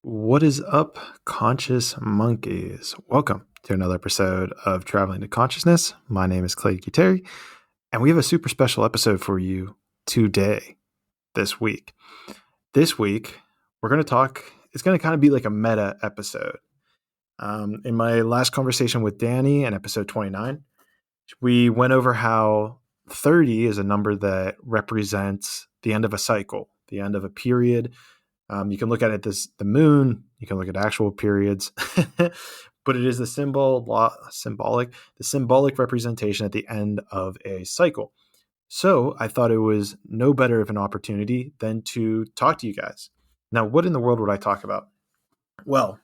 What is up, conscious monkeys? Welcome to another episode of Traveling to Consciousness. My name is Clayton Episodes, and we have a super special episode for you today, this week. This week, we're going to talk, it's going to kind of be like a meta episode. In my last conversation with Danny in episode 29, we went over how 30 is a number that represents the end of a cycle, the end of a period. You can look at it as the moon. You can look at actual periods, but it is the symbolic representation at the end of a cycle. So I thought it was no better of an opportunity than to talk to you guys. Now, what in the world would I talk about? Well,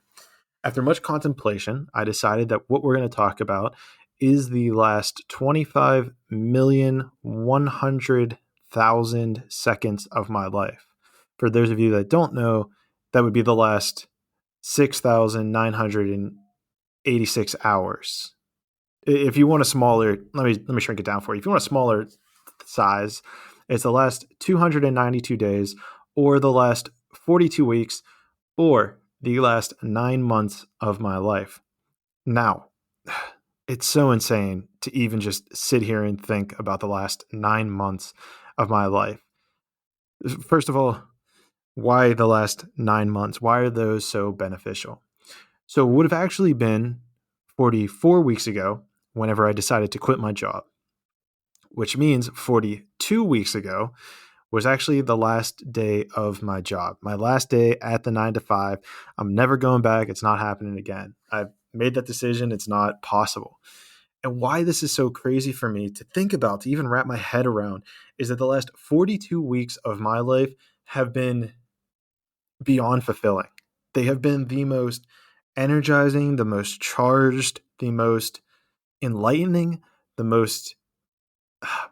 after much contemplation, I decided that what we're going to talk about is the last 25,100,000 seconds of my life. For those of you that don't know, that would be the last 6,986 hours. If you want a smaller, let me shrink it down for you. If you want a smaller size, it's the last 292 days, or the last 42 weeks, or the last 9 months of my life. Now, it's so insane to even just sit here and think about the last 9 months of my life. First of all, why the last 9 months? Why are those so beneficial? So it would have actually been 44 weeks ago whenever I decided to quit my job, which means 42 weeks ago was actually the last day of my job, my last day at the 9 to 5. I'm never going back. It's not happening again. I've made that decision. It's not possible. And why this is so crazy for me to think about, to even wrap my head around, is that the last 42 weeks of my life have been beyond fulfilling. They have been the most energizing, the most charged, the most enlightening, the most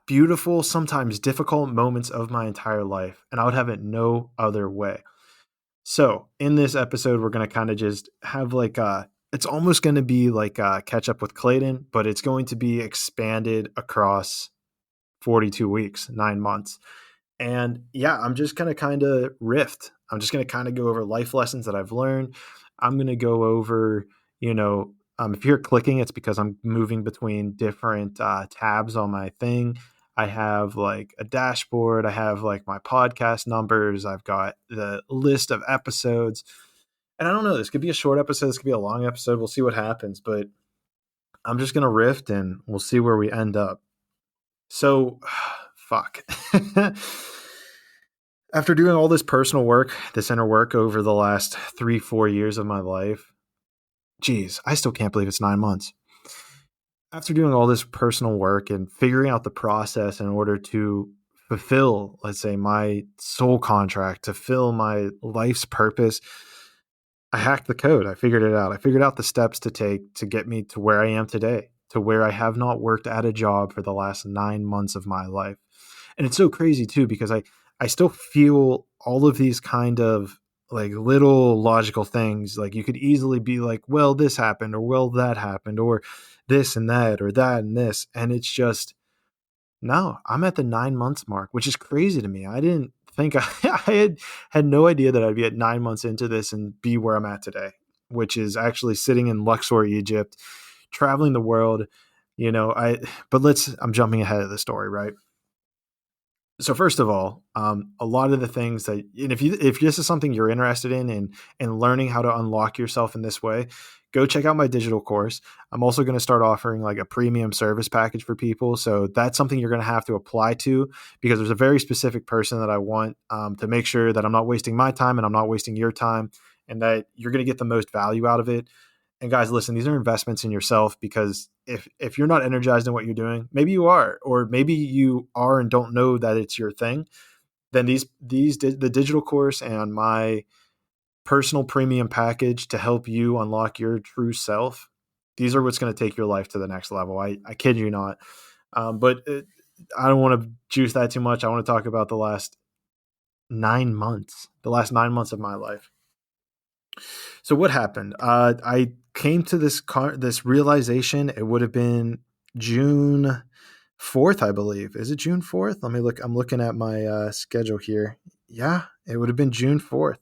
beautiful, sometimes difficult moments of my entire life. And I would have it no other way. So in this episode, we're going to kind of just have it's almost going to be like a catch up with Clayton, but it's going to be expanded across 42 weeks, 9 months. And yeah, I'm just going to kind of riff. I'm just going to kind of go over life lessons that I've learned. I'm going to go over, if you're clicking, it's because I'm moving between different tabs on my thing. I have like a dashboard. I have like my podcast numbers. I've got the list of episodes. And I don't know, this could be a short episode. This could be a long episode. We'll see what happens. But I'm just going to riff and we'll see where we end up. So, fuck. After doing all this personal work, this inner work over the last 3-4 years of my life, geez, I still can't believe it's 9 months. After doing all this personal work and figuring out the process in order to fulfill, let's say, my soul contract, to fill my life's purpose, I hacked the code. I figured it out. I figured out the steps to take to get me to where I am today, to where I have not worked at a job for the last 9 months of my life. And it's so crazy too, because I still feel all of these kind of like little logical things. Like you could easily be like, well, this happened, or well, that happened, or this and that, or that and this. And it's just, no, I'm at the 9 months mark, which is crazy to me. I didn't think I had no idea that I'd be at 9 months into this and be where I'm at today, which is actually sitting in Luxor, Egypt, traveling the world. I'm jumping ahead of the story, right? So first of all, a lot of the things that, and if this is something you're interested in and learning how to unlock yourself in this way, go check out my digital course. I'm also going to start offering like a premium service package for people. So that's something you're going to have to apply to, because there's a very specific person that I want to make sure that I'm not wasting my time and I'm not wasting your time, and that you're going to get the most value out of it. And guys, listen, these are investments in yourself, because if you're not energized in what you're doing, maybe you are, or maybe you are and don't know that it's your thing, then the digital course and my personal premium package to help you unlock your true self, these are what's going to take your life to the next level. I kid you not. I don't want to juice that too much. I want to talk about the last 9 months, of my life. So what happened? I came to this realization. It would have been June 4th, I believe. Is it June 4th? Let me look. I'm looking at my schedule here. Yeah, it would have been June 4th.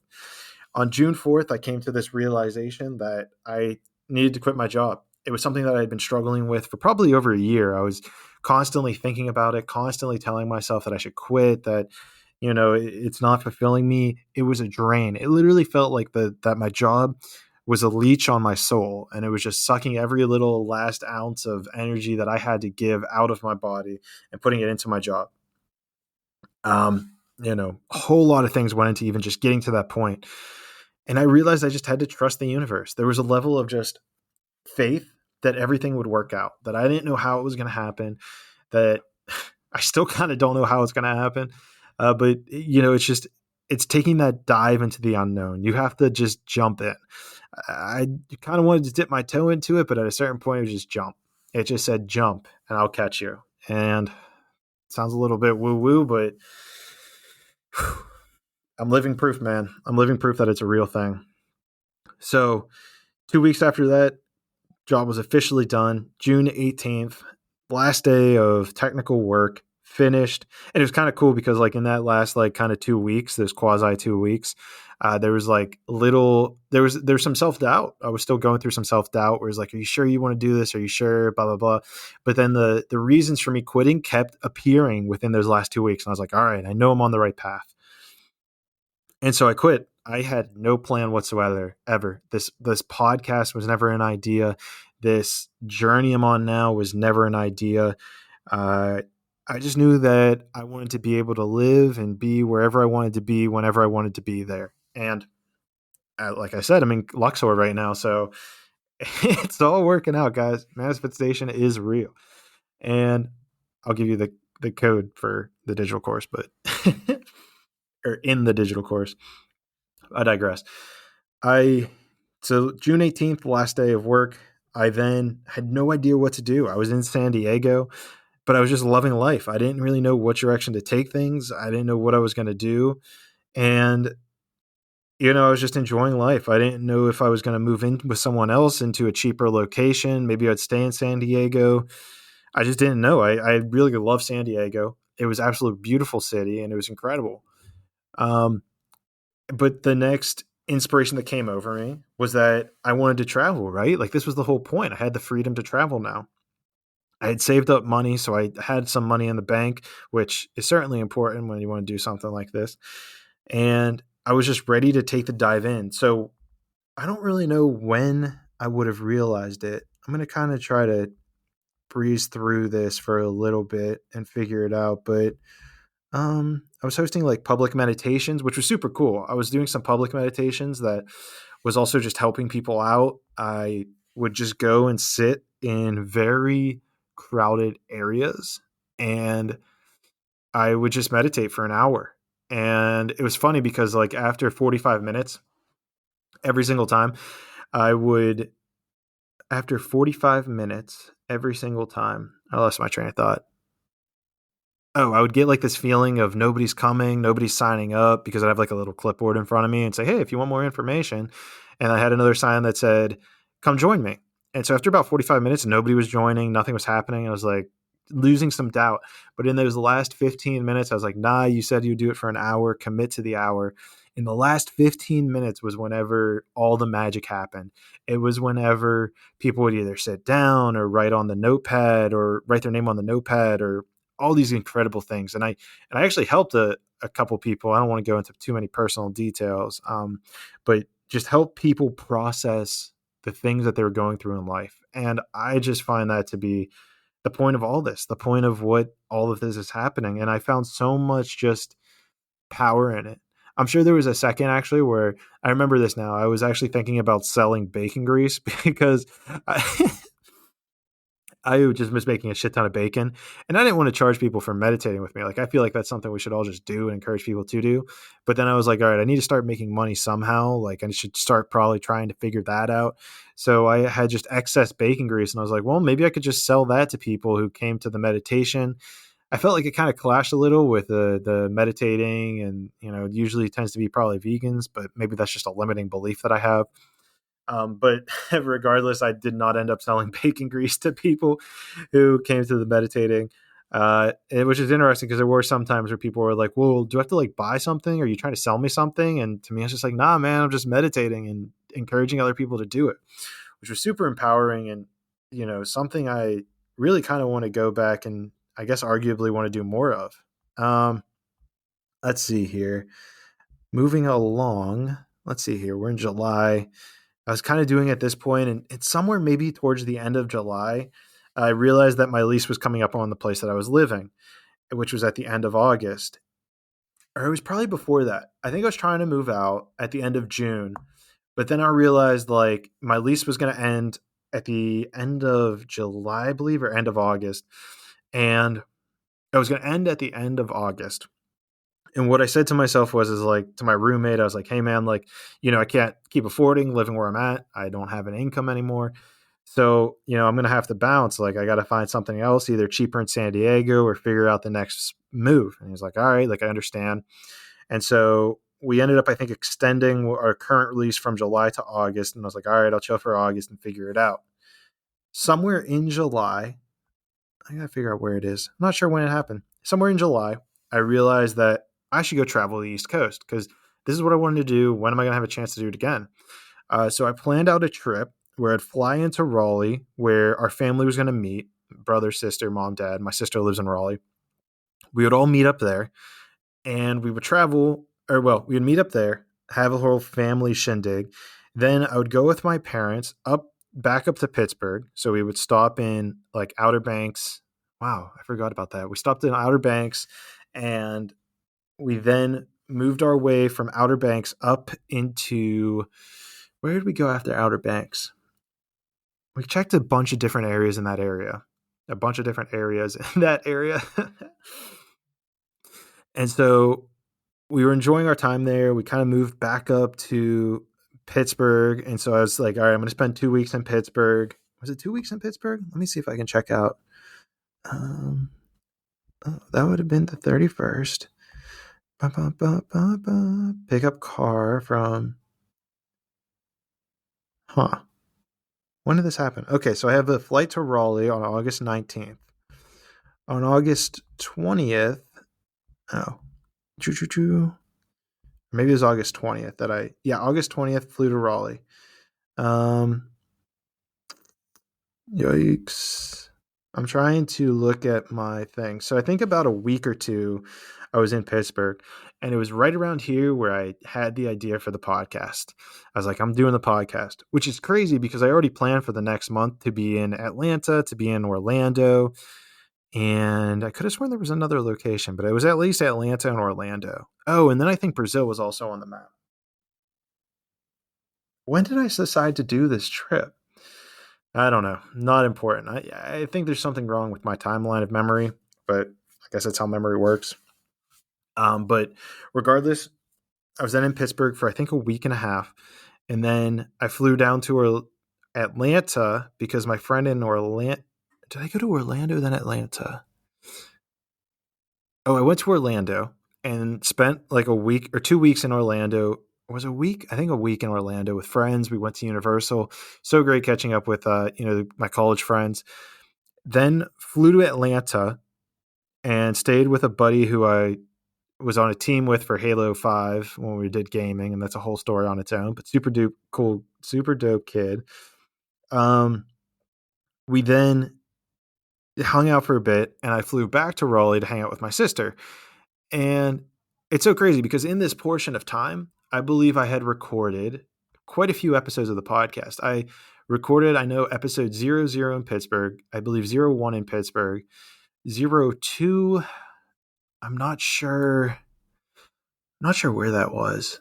On June 4th, I came to this realization that I needed to quit my job. It was something that I had been struggling with for probably over a year. I was constantly thinking about it, constantly telling myself that I should quit, that it's not fulfilling me. It was a drain. It literally felt like that my job was a leech on my soul, and it was just sucking every little last ounce of energy that I had to give out of my body and putting it into my job. A whole lot of things went into even just getting to that point. And I realized I just had to trust the universe. There was a level of just faith that everything would work out, that I didn't know how it was going to happen, that I still kind of don't know how it's going to happen. But it's taking that dive into the unknown. You have to just jump in. I kind of wanted to dip my toe into it, but at a certain point, it was just jump. It just said jump and I'll catch you. And it sounds a little bit woo woo, but I'm living proof, man. I'm living proof that it's a real thing. So 2 weeks after that, job was officially done. June 18th, last day of technical work, finished. And it was kind of cool because like in that last like kind of 2 weeks, those quasi 2 weeks, there was like there's some self-doubt. I was still going through some self-doubt where it's like, are you sure you want to do this? Are you sure? Blah, blah, blah. But then the reasons for me quitting kept appearing within those last 2 weeks. And I was like, all right, I know I'm on the right path. And so I quit. I had no plan whatsoever, ever. This podcast was never an idea. This journey I'm on now was never an idea. I just knew that I wanted to be able to live and be wherever I wanted to be, whenever I wanted to be there. And like I said, I'm in Luxor right now, so it's all working out, guys. Manifestation is real. And I'll give you the code for the digital course, but or in the digital course. I digress. So June 18th, the last day of work, I then had no idea what to do. I was in San Diego, but I was just loving life. I didn't really know what direction to take things. I didn't know what I was going to do. And, I was just enjoying life. I didn't know if I was going to move in with someone else into a cheaper location. Maybe I'd stay in San Diego. I just didn't know. I really love San Diego. It was absolutely beautiful city and it was incredible. But the next inspiration that came over me was that I wanted to travel, right? Like this was the whole point. I had the freedom to travel now. I had saved up money, so I had some money in the bank, which is certainly important when you want to do something like this. And I was just ready to take the dive in. So I don't really know when I would have realized it. I'm going to kind of try to breeze through this for a little bit and figure it out. But I was hosting like public meditations, which was super cool. I was doing some public meditations that was also just helping people out. I would just go and sit in very crowded areas and I would just meditate for an hour. And it was funny because like after 45 minutes, every single time after 45 minutes, every single time, I lost my train of thought. I would get like this feeling of nobody's coming, nobody's signing up because I'd have like a little clipboard in front of me and say, hey, if you want more information. And I had another sign that said, come join me. And so after about 45 minutes, nobody was joining, nothing was happening. I was like losing some doubt. But in those last 15 minutes, I was like, nah, you said you'd do it for an hour, commit to the hour. In the last 15 minutes was whenever all the magic happened. It was whenever people would either sit down or write on the notepad or write their name on the notepad or all these incredible things. And I actually helped a couple people. I don't want to go into too many personal details, but just help people process the things that they were going through in life. And I just find that to be the point of all this, the point of what all of this is happening. And I found so much just power in it. I'm sure there was a second actually where I remember this now. I was actually thinking about selling bacon grease because I just was making a shit ton of bacon and I didn't want to charge people for meditating with me. Like, I feel like that's something we should all just do and encourage people to do. But then I was like, all right, I need to start making money somehow. Like I should start probably trying to figure that out. So I had just excess bacon grease and I was like, well, maybe I could just sell that to people who came to the meditation. I felt like it kind of clashed a little with the meditating and, it usually tends to be probably vegans, but maybe that's just a limiting belief that I have. But regardless, I did not end up selling bacon grease to people who came to the meditating. Which is interesting because there were some times where people were like, well, do I have to like buy something? Are you trying to sell me something? And to me, it's just like, nah, man, I'm just meditating and encouraging other people to do it, which was super empowering. And, something I really kind of want to go back and I guess arguably want to do more of. Let's see here. Moving along. Let's see here. We're in July. I was kind of doing at this point, and it's somewhere maybe towards the end of July, I realized that my lease was coming up on the place that I was living, which was at the end of August. Or it was probably before that. I think I was trying to move out at the end of June, but then I realized like my lease was going to end at the end of July, I believe, or end of August. And I was going to end at the end of August. And what I said to myself is like to my roommate, I was like, hey man, like, I can't keep affording living where I'm at. I don't have an income anymore. So, I'm going to have to bounce. Like, I got to find something else, either cheaper in San Diego or figure out the next move. And he's like, all right, like, I understand. And so we ended up, I think, extending our current release from July to August. And I was like, all right, I'll chill for August and figure it out. Somewhere in July, I got to figure out where it is. I'm not sure when it happened. Somewhere in July, I realized that I should go travel the East Coast because this is what I wanted to do. When am I going to have a chance to do it again? So I planned out a trip where I'd fly into Raleigh, where our family was going to meet, brother, sister, mom, dad. My sister lives in Raleigh. We would all meet up there, and we would travel, we would meet up there, have a whole family shindig. Then I would go with my parents back up to Pittsburgh. So we would stop in like Outer Banks. Wow, I forgot about that. We stopped in Outer Banks, and we then moved our way from Outer Banks up into, where did we go after Outer Banks? We checked a bunch of different areas in that area. And so we were enjoying our time there. We kind of moved back up to Pittsburgh. And so I was like, all right, I'm going to spend 2 weeks in Pittsburgh. Was it 2 weeks in Pittsburgh? Let me see if I can check out. That would have been the 31st. Pick up car from, when did this happen? Okay, so I have a flight to Raleigh on August 19th. On August 20th, maybe it was August 20th August 20th flew to Raleigh. Yikes. I'm trying to look at my thing. So I think about a week or two I was in Pittsburgh, and it was right around here where I had the idea for the podcast. I was like, I'm doing the podcast, which is crazy because I already planned for the next month to be in Atlanta, to be in Orlando, and I could have sworn there was another location, but it was at least Atlanta and Orlando. Oh, and then I think Brazil was also on the map. When did I decide to do this trip? I don't know. Not important. I think there's something wrong with my timeline of memory, but I guess that's how memory works. But regardless, I was then in Pittsburgh for I think a week and a half, and then I flew down to Atlanta because my friend in Orlando. Did I go to Orlando then Atlanta? Oh, I went to Orlando and spent like a week or 2 weeks in Orlando. Was a week? I think a week in Orlando with friends. We went to Universal. So great catching up with my college friends. Then flew to Atlanta and stayed with a buddy who I was on a team with for Halo 5 when we did gaming, and that's a whole story on its own, but super dupe cool, super dope kid. We then hung out for a bit, and I flew back to Raleigh to hang out with my sister. And it's so crazy because in this portion of time, I believe I had recorded quite a few episodes of the podcast. I recorded, I know, episode 00 in Pittsburgh. I believe 01 in Pittsburgh. 02, I'm not sure. Not sure where that was.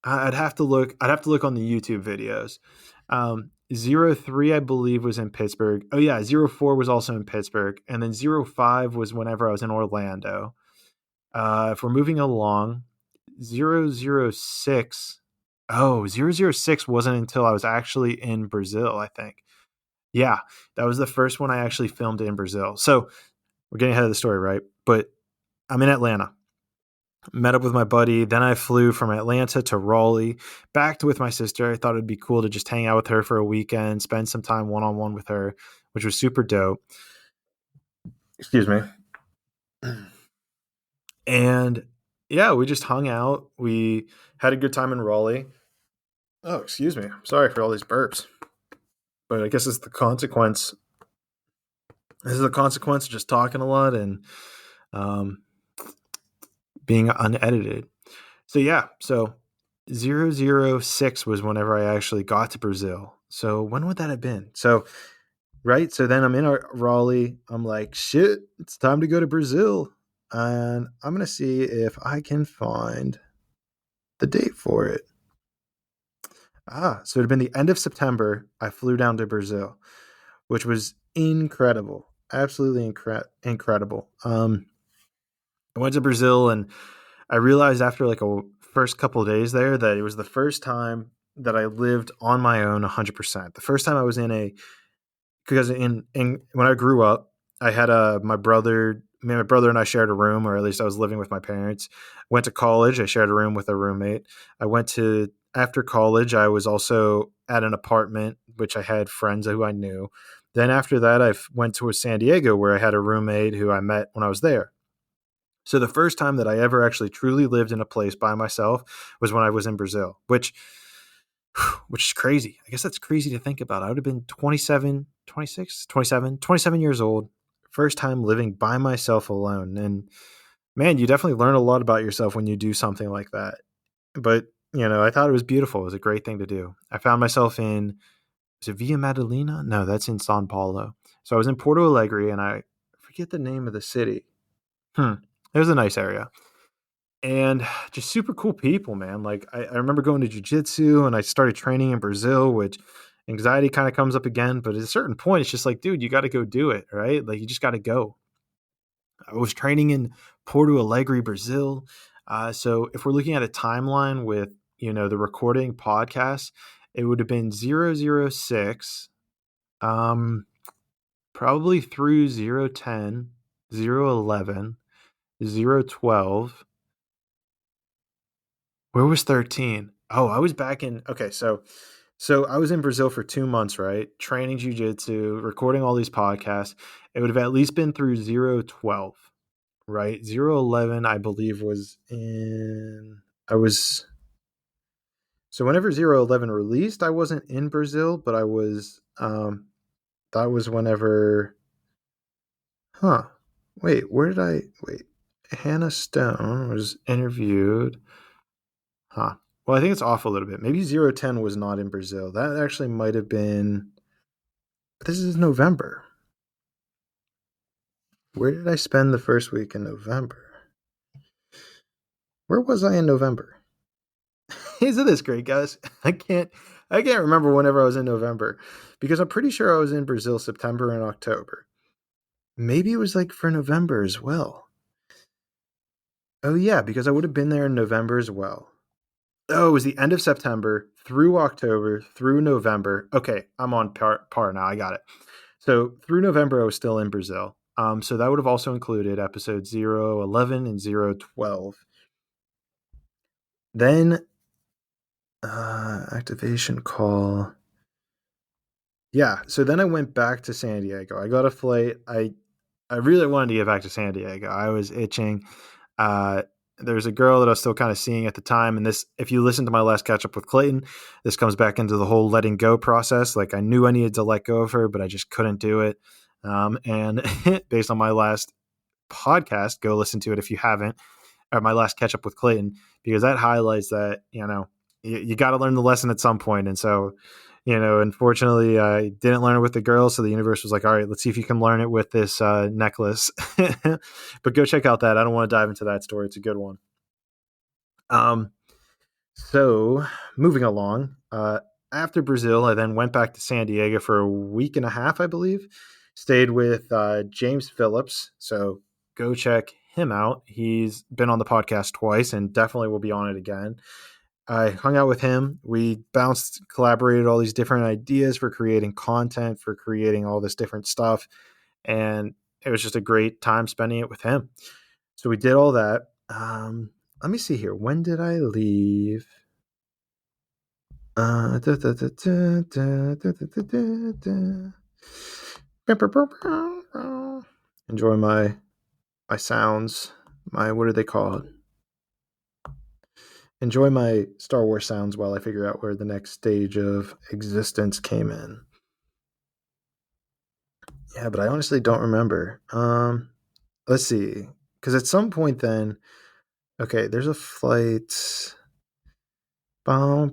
I'd have to look on the YouTube videos. 03, I believe, was in Pittsburgh. Oh yeah, 04 was also in Pittsburgh. And then 05 was whenever I was in Orlando. If we're moving along, 006. Oh, 006 wasn't until I was actually in Brazil, I think. Yeah, that was the first one I actually filmed in Brazil. So we're getting ahead of the story, right? But I'm in Atlanta. Met up with my buddy. Then I flew from Atlanta to Raleigh, back with my sister. I thought it'd be cool to just hang out with her for a weekend, spend some time one-on-one with her, which was super dope. Excuse me. And yeah, we just hung out. We had a good time in Raleigh. Oh, excuse me. Sorry for all these burps. But I guess it's the consequence. This is the consequence of just talking a lot and um, being unedited. So yeah, so 006 was whenever I actually got to Brazil. So when would that have been? So right, so then I'm in Raleigh. I'm like, shit, it's time to go to Brazil, and I'm gonna see if I can find the date for it. So it had been the end of September. I flew down to Brazil, which was incredible, absolutely incredible. I went to Brazil and I realized after like a first couple of days there that it was the first time that I lived on my own 100%. The first time I was in a because in when I grew up, I had my brother and I shared a room, or at least I was living with my parents. Went to college, I shared a room with a roommate. I went to After college, I was also at an apartment which I had friends who I knew. Then after that, went to San Diego where I had a roommate who I met when I was there. So the first time that I ever actually truly lived in a place by myself was when I was in Brazil, which is crazy. I guess that's crazy to think about. I would have been 27, 26, 27, 27 years old, first time living by myself alone. And man, you definitely learn a lot about yourself when you do something like that. But, I thought it was beautiful. It was a great thing to do. I found myself is it Via Madalena? No, that's in Sao Paulo. So I was in Porto Alegre and I forget the name of the city. It was a nice area. And just super cool people, man. Like I remember going to jujitsu and I started training in Brazil, which anxiety kind of comes up again. But at a certain point, it's just like, dude, you got to go do it, right? Like you just got to go. I was training in Porto Alegre, Brazil. So if we're looking at a timeline with the recording podcast, it would have been 006, probably through 010, 011, 012. Where was 13? Oh, I was back in okay, so I was in Brazil for 2 months, right? Training jujitsu, recording all these podcasts. It would have at least been through 012, right? 011, I believe, was in I was so whenever 011 released, I wasn't in Brazil, but I was that was whenever huh. Wait, where did I wait? Hannah Stone was interviewed. Huh. Well, I think it's off a little bit. Maybe 010 was not in Brazil. That actually might have been. But this is November. Where did I spend the first week in November? Where was I in November? Isn't this great, guys? I can't remember whenever I was in November because I'm pretty sure I was in Brazil September and October. Maybe it was like for November as well. Oh yeah, because I would have been there in November as well. Oh, it was the end of September through October through November. Okay, I'm on par now. I got it. So through November, I was still in Brazil. So that would have also included episodes 011 and 012. Then activation call. Yeah, so then I went back to San Diego. I got a flight. I really wanted to get back to San Diego. I was itching. Uh, there's a girl that I was still kind of seeing at the time, and this, if you listen to my last catch up with Clayton, this comes back into the whole letting go process. Like I knew I needed to let go of her, but I just couldn't do it. And based on my last podcast, go listen to it if you haven't, or my last catch up with Clayton, because that highlights that you got to learn the lesson at some point. And so unfortunately, I didn't learn it with the girl. So the universe was like, all right, let's see if you can learn it with this necklace. But go check out that. I don't want to dive into that story. It's a good one. So moving along, after Brazil, I then went back to San Diego for a week and a half, I believe. Stayed with James Phillips. So go check him out. He's been on the podcast twice and definitely will be on it again. I hung out with him. We collaborated all these different ideas for creating content, for creating all this different stuff. And it was just a great time spending it with him. So we did all that. Let me see here. When did I leave? Enjoy my sounds. My what are they called? Enjoy my Star Wars sounds while I figure out where the next stage of existence came in. Yeah, but I honestly don't remember. Let's see. Because at some point then, okay, there's a flight. Oh,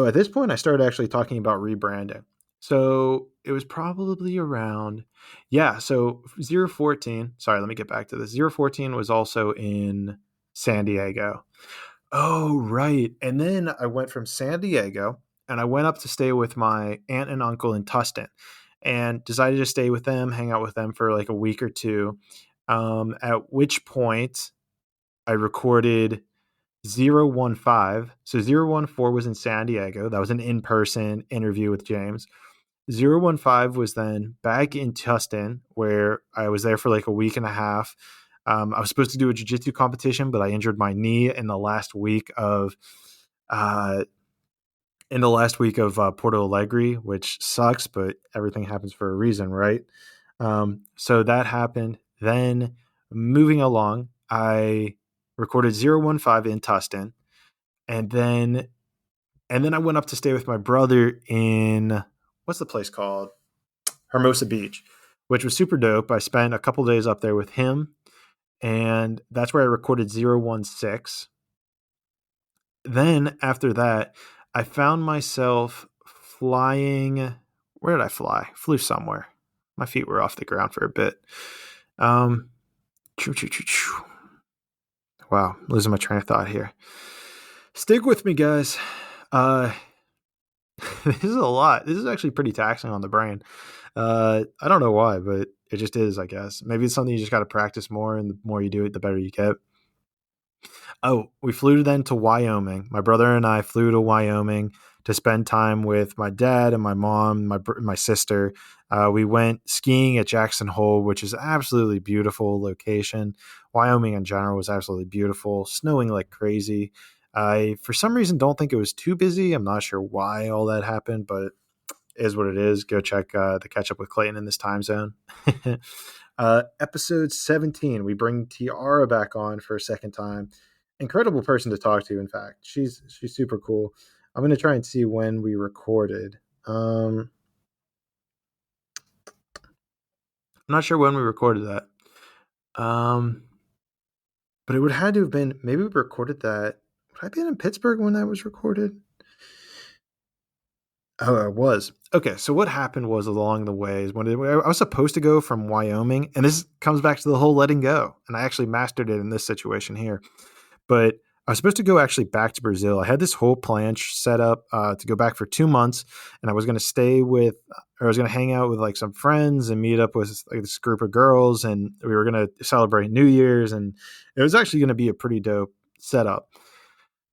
at this point, I started actually talking about rebranding. So it was probably around, yeah. So 014, sorry, let me get back to this. 014 was also in San Diego. Oh, right. And then I went from San Diego and I went up to stay with my aunt and uncle in Tustin and decided to stay with them, hang out with them for like a week or two. At which point I recorded 015. So 014 was in San Diego. That was an in person interview with James. 015 was then back in Tustin, where I was there for like a week and a half. I was supposed to do a jiu-jitsu competition, but I injured my knee in the last week of uh, Porto Alegre, which sucks, but everything happens for a reason, right? So that happened. Then moving along, I recorded 015 in Tustin, and then I went up to stay with my brother in what's the place called? Hermosa Beach, which was super dope. I spent a couple days up there with him, and that's where I recorded 016. Then after that, I found myself flying. Where did I fly? Flew somewhere. My feet were off the ground for a bit. Um, wow, losing my train of thought here. Stick with me, guys. Uh, this is a lot. This is actually pretty taxing on the brain. I don't know why, but it just is, I guess. Maybe it's something you just got to practice more, and the more you do it, the better you get. Oh, we flew then to Wyoming. My brother and I flew to Wyoming to spend time with my dad and my mom, my sister. We went skiing at Jackson Hole, which is an absolutely beautiful location. Wyoming in general was absolutely beautiful, snowing like crazy. I, for some reason, don't think it was too busy. I'm not sure why all that happened, but is what it is. Go check the catch up with Clayton in this time zone. Episode 17, we bring Tiara back on for a second time. Incredible person to talk to. In fact, she's super cool. I'm gonna try and see when we recorded. I'm not sure when we recorded that. But it would have had to have been, maybe we recorded that. Would I been in Pittsburgh when that was recorded? Oh, I was. Okay, so what happened was along the way is when I was supposed to go from Wyoming, and this comes back to the whole letting go, and I actually mastered it in this situation here. But I was supposed to go actually back to Brazil. I had this whole plan set up to go back for 2 months, and I was going to I was going to hang out with like some friends and meet up with like this group of girls, and we were going to celebrate New Year's, and it was actually going to be a pretty dope setup.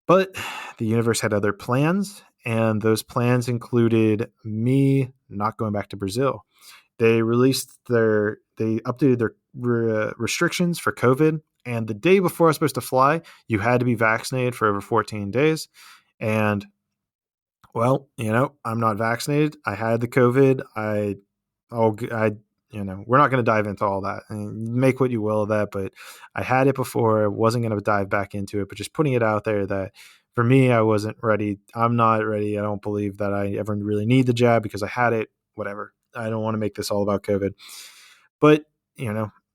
But the universe had other plans, and those plans included me not going back to Brazil. They updated their restrictions for COVID, and the day before I was supposed to fly, you had to be vaccinated for over 14 days. And well, I'm not vaccinated. I had the COVID. We're not going to dive into all that and make what you will of that, but I had it before. I wasn't going to dive back into it, but just putting it out there that for me, I wasn't ready. I'm not ready. I don't believe that I ever really need the jab because I had it, whatever. I don't want to make this all about COVID, but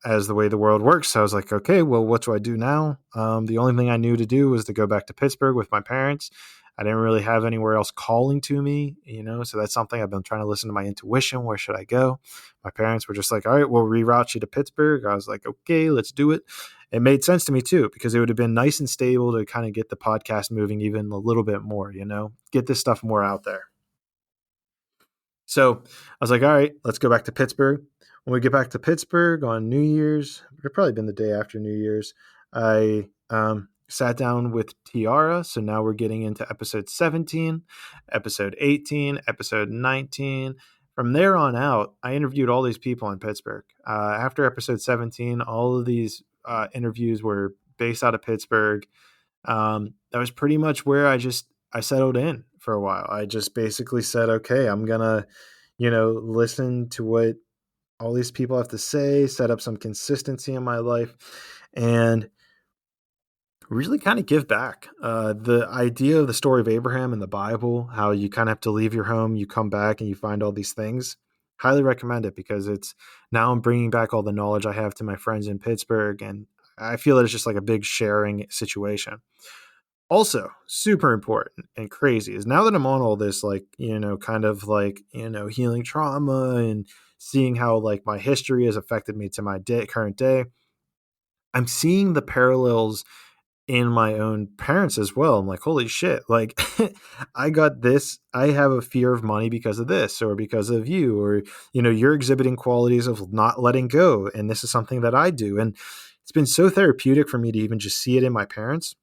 as the way the world works, I was like, okay, well, what do I do now? The only thing I knew to do was to go back to Pittsburgh with my parents. I didn't really have anywhere else calling to me, so that's something I've been trying to listen to my intuition. Where should I go? My parents were just like, all right, we'll reroute you to Pittsburgh. I was like, okay, let's do it. It made sense to me too, because it would have been nice and stable to kind of get the podcast moving even a little bit more, get this stuff more out there. So I was like, all right, let's go back to Pittsburgh. When we get back to Pittsburgh on New Year's, it would probably been the day after New Year's, I sat down with Tiara. So now we're getting into episode 17, episode 18, episode 19. From there on out, I interviewed all these people in Pittsburgh. After episode 17, all of these interviews were based out of Pittsburgh. That was pretty much where I settled in for a while. I just basically said, okay, I'm gonna listen to what all these people have to say, set up some consistency in my life, and really kind of give back. The idea of the story of Abraham in the Bible, how you kind of have to leave your home, you come back and you find all these things. Highly recommend it, because it's now I'm bringing back all the knowledge I have to my friends in Pittsburgh, and I feel that it's just like a big sharing situation. Also, super important and crazy is now that I'm on all this, like, kind of like, healing trauma and seeing how like my history has affected me to my current day, I'm seeing the parallels in my own parents as well. I'm like, holy shit, like I got this, I have a fear of money because of this, or because of you, or, you're exhibiting qualities of not letting go. And this is something that I do. And it's been so therapeutic for me to even just see it in my parents.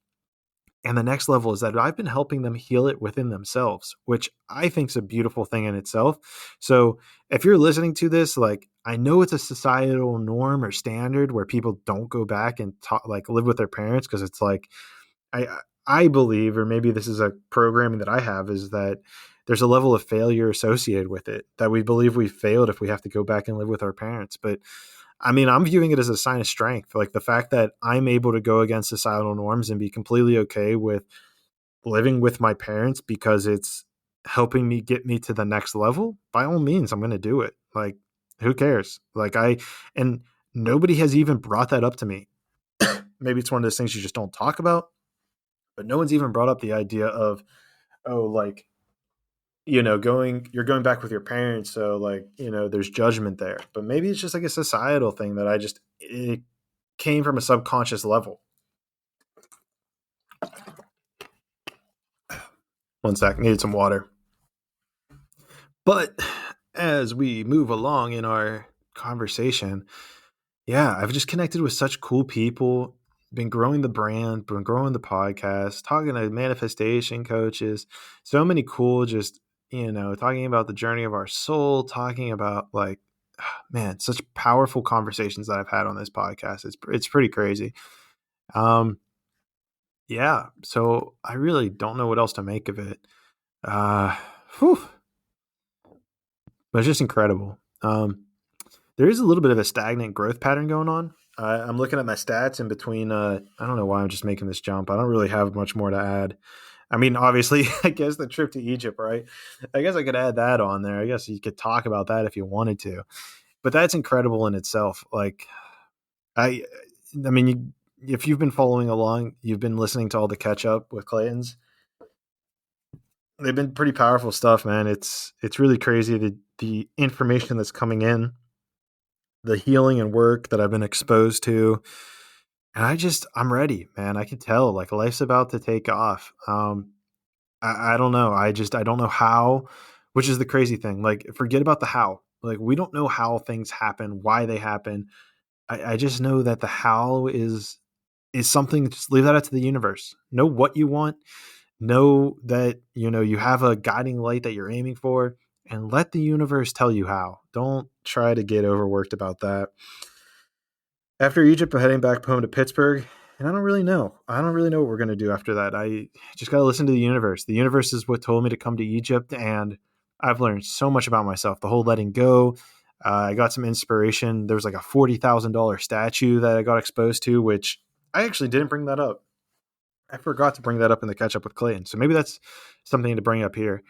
And the next level is that I've been helping them heal it within themselves, which I think is a beautiful thing in itself. So if you're listening to this, like, I know it's a societal norm or standard where people don't go back and like live with their parents, because it's like, I I believe, or maybe this is a programming that I have, is that there's a level of failure associated with it, that we believe we failed if we have to go back and live with our parents. But I mean, I'm viewing it as a sign of strength. Like the fact that I'm able to go against societal norms and be completely okay with living with my parents because it's helping me get me to the next level. By all means, I'm going to do it. Like, who cares? And nobody has even brought that up to me. Maybe it's one of those things you just don't talk about, but no one's even brought up the idea of, oh, like, you're going back with your parents, so like, there's judgment there. But maybe it's just like a societal thing that it came from a subconscious level. One sec, needed some water. But as we move along in our conversation, yeah, I've just connected with such cool people, been growing the brand, been growing the podcast, talking to manifestation coaches, so many cool, just, talking about the journey of our soul, talking about like, man, such powerful conversations that I've had on this podcast. It's pretty crazy. Um, yeah, so I really don't know what else to make of it. Uh, whew, but it's just incredible. There is a little bit of a stagnant growth pattern going on. I'm looking at my stats in between. I don't know why I'm just making this jump. I don't really have much more to add. I mean, obviously, I guess the trip to Egypt, right? I guess I could add that on there. I guess you could talk about that if you wanted to, but that's incredible in itself. Like, I, I mean, if you've been following along, you've been listening to all the catch up with Clayton's. They've been pretty powerful stuff, man. It's really crazy the information that's coming in, the healing and work that I've been exposed to. And I'm ready, man. I can tell like life's about to take off. I don't know. I don't know how, which is the crazy thing. Like, forget about the how. Like, we don't know how things happen, why they happen. I just know that the how is something. Just leave that up to the universe. Know what you want. Know that, you have a guiding light that you're aiming for, and let the universe tell you how. Don't try to get overworked about that. After Egypt, I'm heading back home to Pittsburgh, and I don't really know. I don't really know what we're going to do after that. I just got to listen to the universe. The universe is what told me to come to Egypt, and I've learned so much about myself. The whole letting go. I got some inspiration. There was like a $40,000 statue that I got exposed to, which I actually didn't bring that up. I forgot to bring that up in the catch up with Clayton. So maybe that's something to bring up here.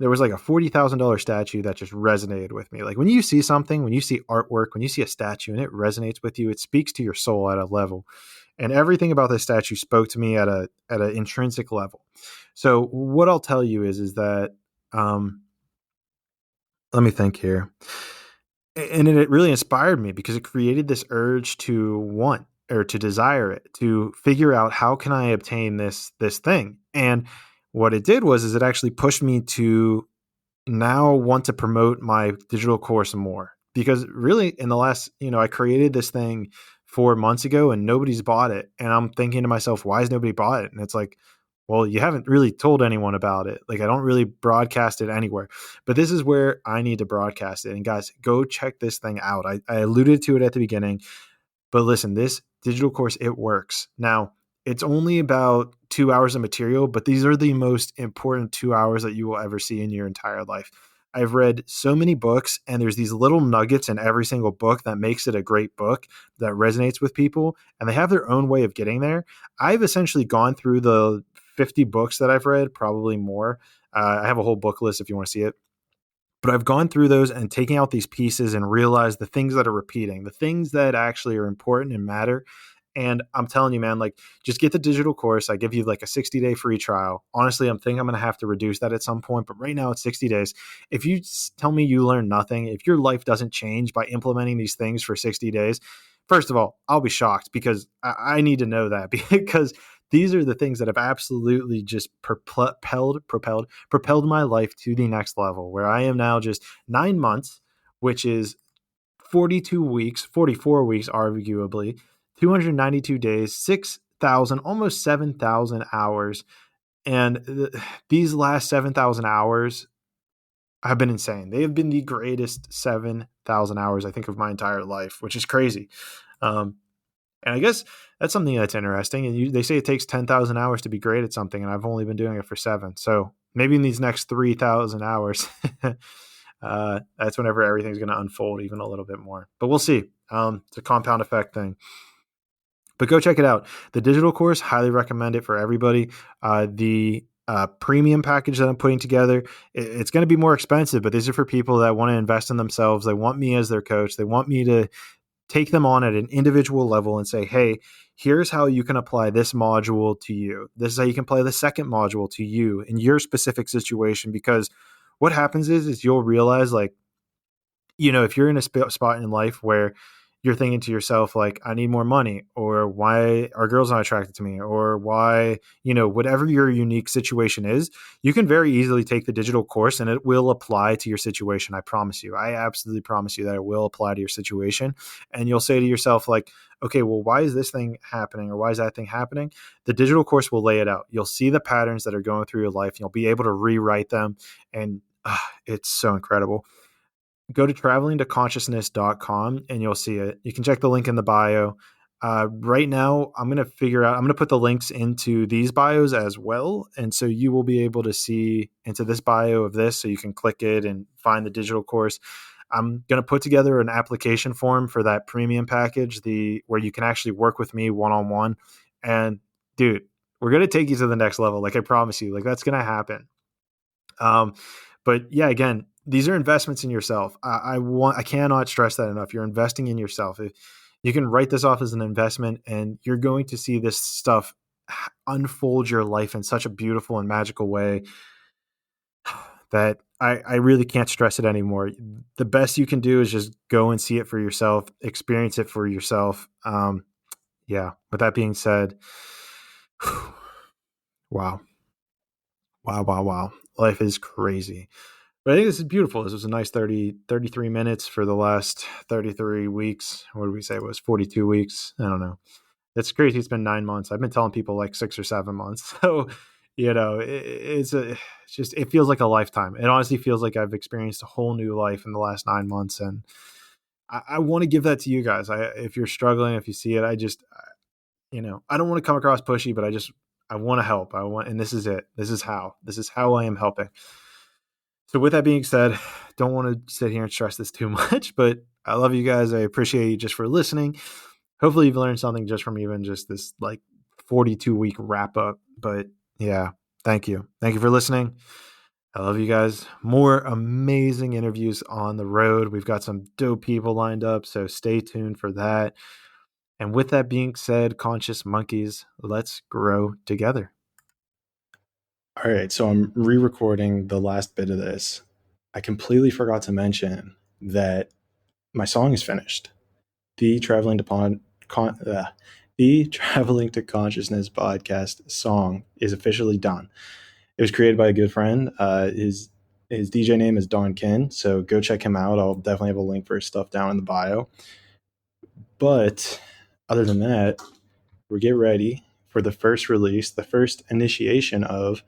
There was like a $40,000 statue that just resonated with me. Like, when you see something, when you see artwork, when you see a statue and it resonates with you, it speaks to your soul at a level. And everything about this statue spoke to me at an intrinsic level. So what I'll tell you is that, let me think here. And it really inspired me because it created this urge to want, or to desire it, to figure out how can I obtain this thing. And what it did is it actually pushed me to now want to promote my digital course more, because really in the last, I created this thing 4 months ago and nobody's bought it. And I'm thinking to myself, why has nobody bought it? And it's like, well, you haven't really told anyone about it. Like, I don't really broadcast it anywhere, but this is where I need to broadcast it. And guys, go check this thing out. I alluded to it at the beginning, but listen, this digital course, it works. Now, it's only about 2 hours of material, but these are the most important 2 hours that you will ever see in your entire life. I've read so many books, and there's these little nuggets in every single book that makes it a great book that resonates with people, and they have their own way of getting there. I've essentially gone through the 50 books that I've read, probably more. I have a whole book list if you want to see it. But I've gone through those and taking out these pieces and realized the things that are repeating, the things that actually are important and matter. And I'm telling you, man, like just get the digital course. I give you like a 60-day free trial. Honestly, I'm thinking I'm going to have to reduce that at some point, but right now it's 60 days. If you tell me you learn nothing, if your life doesn't change by implementing these things for 60 days, first of all, I'll be shocked because I need to know that because these are the things that have absolutely just propelled my life to the next level where I am now just 9 months, which is 42 weeks, 44 weeks, arguably, 292 days, 6,000, almost 7,000 hours. And these last 7,000 hours have been insane. They have been the greatest 7,000 hours, I think, of my entire life, which is crazy. And I guess that's something that's interesting. And they say it takes 10,000 hours to be great at something, and I've only been doing it for 7. So maybe in these next 3,000 hours, that's whenever everything's going to unfold even a little bit more. But we'll see. It's a compound effect thing. But go check it out. The digital course, highly recommend it for everybody. The premium package that I'm putting together, it's going to be more expensive, but these are for people that want to invest in themselves. They want me as their coach. They want me to take them on at an individual level and say, hey, here's how you can apply this module to you. This is how you can apply the second module to you in your specific situation. Because what happens is you'll realize, like, if you're in a spot in life where you're thinking to yourself, like, I need more money, or why are girls not attracted to me, or why, whatever your unique situation is, you can very easily take the digital course and it will apply to your situation. I promise you. I absolutely promise you that it will apply to your situation. And you'll say to yourself, like, okay, well, why is this thing happening? Or why is that thing happening? The digital course will lay it out. You'll see the patterns that are going through your life. And you'll be able to rewrite them. And it's so incredible. Go to travelingtoconsciousness.com and you'll see it. You can check the link in the bio. Right now, I'm going to put the links into these bios as well. And so you will be able to see into this bio of this, so you can click it and find the digital course. I'm going to put together an application form for that premium package, where you can actually work with me one-on-one. And dude, we're going to take you to the next level. Like I promise you, like that's going to happen. But yeah, again, these are investments in yourself. I cannot stress that enough. You're investing in yourself. If you can write this off as an investment, and you're going to see this stuff unfold your life in such a beautiful and magical way that I really can't stress it anymore. The best you can do is just go and see it for yourself, experience it for yourself. Yeah. With that being said, wow. Life is crazy. But I think this is beautiful. This was a nice 33 minutes for the last 33 weeks. What did we say? It was 42 weeks. I don't know. It's crazy. It's been 9 months. I've been telling people like 6 or 7 months. So, it feels like a lifetime. It honestly feels like I've experienced a whole new life in the last 9 months. And I want to give that to you guys. If you're struggling, if you see it, I don't want to come across pushy, but I want to help. And this is it. This is how I am helping. So with that being said, don't want to sit here and stress this too much, but I love you guys. I appreciate you just for listening. Hopefully you've learned something just from even just this like 42-week wrap up. But yeah, thank you. Thank you for listening. I love you guys. More amazing interviews on the road. We've got some dope people lined up, so stay tuned for that. And with that being said, conscious monkeys, let's grow together. All right, so I'm re-recording the last bit of this. I completely forgot to mention that my song is finished. The Traveling to Consciousness podcast song is officially done. It was created by a good friend. His DJ name is Don Kin, so go check him out. I'll definitely have a link for his stuff down in the bio. But other than that, we get ready for the first release, the first initiation of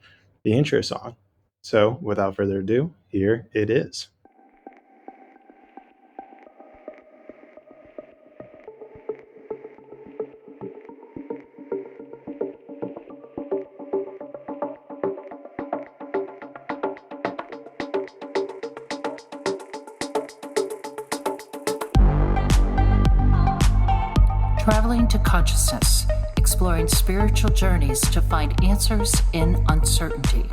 the intro song. So without further ado, here it is. traveling to consciousness, exploring spiritual journeys to find answers in uncertainty.